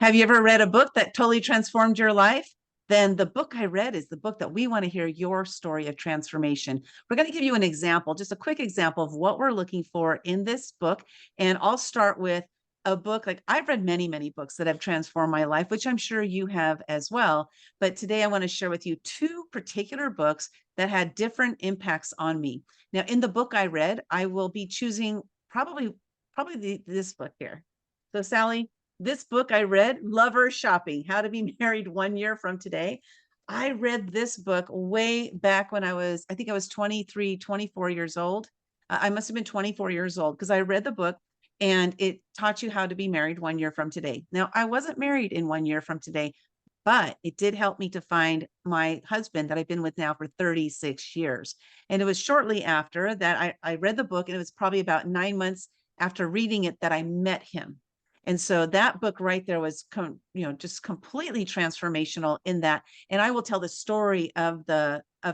Have you ever read a book that totally transformed your life? Then the book I read is the book that we want to hear your story of transformation. We're going to give you an example, just a quick example of what we're looking for in this book. And I'll start with a book. Like, I've read many, many books that have transformed my life, which I'm sure you have as well. But today I want to share with you two particular books that had different impacts on me. Now, in the book I read, I will be choosing probably this book here. So Sally, this book I read, Lover Shopping, How to Be Married 1 Year from Today. I read this book way back when I think I was 23, 24 years old. I must have been 24 years old because I read the book and it taught you how to be married 1 year from today. Now, I wasn't married in 1 year from today, but it did help me to find my husband that I've been with now for 36 years. And it was shortly after that I read the book, and it was probably about 9 months after reading it that I met him. And so that book right there was, just completely transformational in that. And I will tell the story of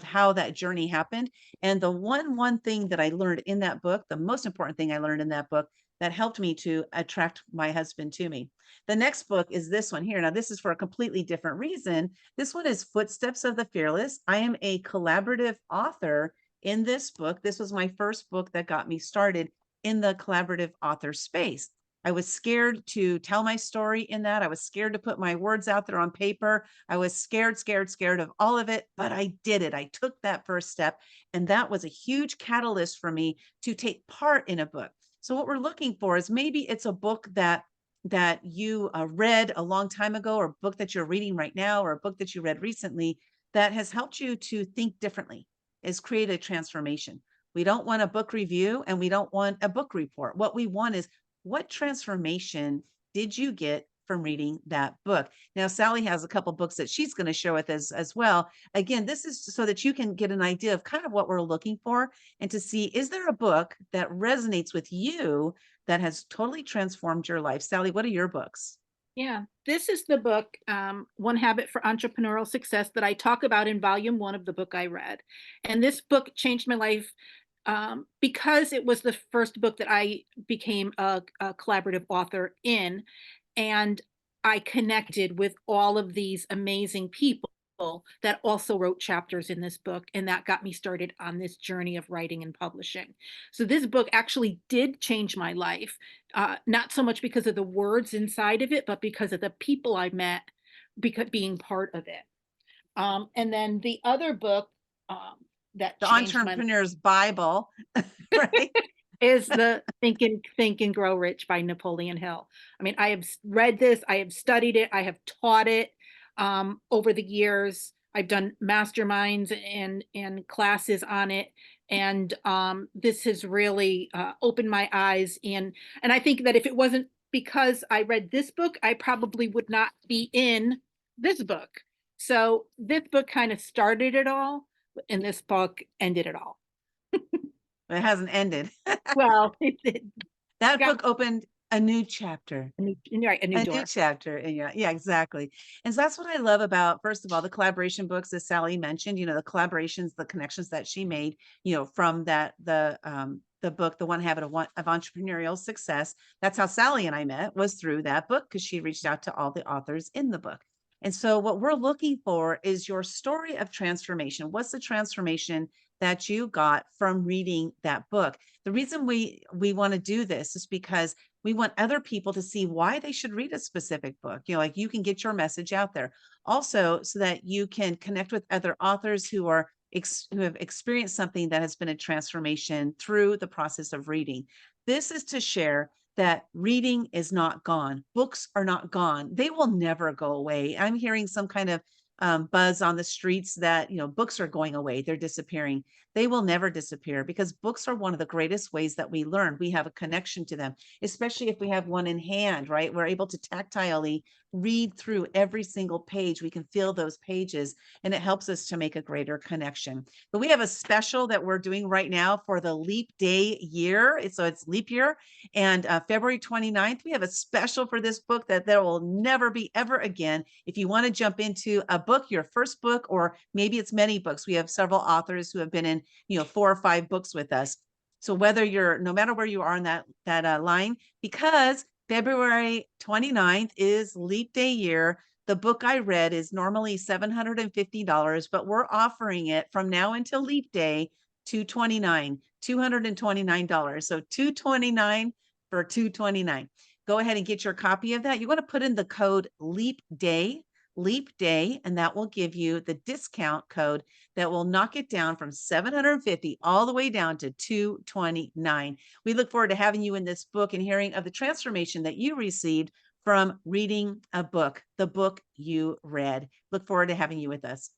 how that journey happened. And the one thing that I learned in that book, the most important thing I learned in that book that helped me to attract my husband to me. The next book is this one here. Now, this is for a completely different reason. This one is Footsteps of the Fearless. I am a collaborative author in this book. This was my first book that got me started in the collaborative author space. I was scared to tell my story in that. I was scared to put my words out there on paper. I was scared of all of it, but I did it. I took that first step, and that was a huge catalyst for me to take part in a book. So what we're looking for is maybe it's a book that you read a long time ago, or a book that you're reading right now, or a book that you read recently that has helped you to think differently, is create a transformation. We don't want a book review and we don't want a book report. What we want is, what transformation did you get from reading that book? Now, Sally has a couple books that she's going to share with us as well. Again, this is so that you can get an idea of kind of what we're looking for, and to see, is there a book that resonates with you that has totally transformed your life? Sally, what are your books? Yeah, this is the book, One Habit for Entrepreneurial Success, that I talk about in volume one of the book I read. And this book changed my life because it was the first book that I became a collaborative author in. And I connected with all of these amazing people that also wrote chapters in this book. And that got me started on this journey of writing and publishing. So this book actually did change my life, not so much because of the words inside of it, but because of the people I met, because being part of it. And then the other book that The changed my Entrepreneur's Bible, right? is the Think and Grow Rich by Napoleon Hill. I mean, I have read this, I have studied it, I have taught it over the years. I've done masterminds and classes on it, and this has really opened my eyes. And I think that if it wasn't because I read this book, I probably would not be in this book. So this book kind of started it all, and this book ended it all. It hasn't ended. Well, it That got book opened a new chapter. right, a new A new door. chapter. And yeah, exactly. And so that's what I love about, first of all, the collaboration books, as Sally mentioned, the collaborations, the connections that she made, from the book, The One Habit of Entrepreneurial Success. That's how Sally and I met, was through that book, because she reached out to all the authors in the book. And so what we're looking for is your story of transformation. What's the transformation that you got from reading that book? The reason we want to do this is because we want other people to see why they should read a specific book. Like, you can get your message out there. Also, so that you can connect with other authors who have experienced something that has been a transformation through the process of reading. This is to share that reading is not gone. Books are not gone. They will never go away. I'm hearing some kind of buzz on the streets that, books are going away. They're disappearing. They will never disappear, because books are one of the greatest ways that we learn. We have a connection to them, especially if we have one in hand, right? We're able to tactilely read through every single page. We can feel those pages, and it helps us to make a greater connection. But we have a special that we're doing right now for the leap day year. So it's leap year. And February 29th, we have a special for this book that there will never be ever again. If you want to jump into a book, your first book, or maybe it's many books. We have several authors who have been in, 4 or 5 books with us. So whether you're, no matter where you are in that line, because February 29th is leap day year, the book I read is normally $750, but we're offering it from now until leap day $229. So $229 for $229. Go ahead and get your copy of that. You want to put in the code leap day, and that will give you the discount code that will knock it down from 750 all the way down to 229. We look forward to having you in this book and hearing of the transformation that you received from reading a book, the book you read. Look forward to having you with us.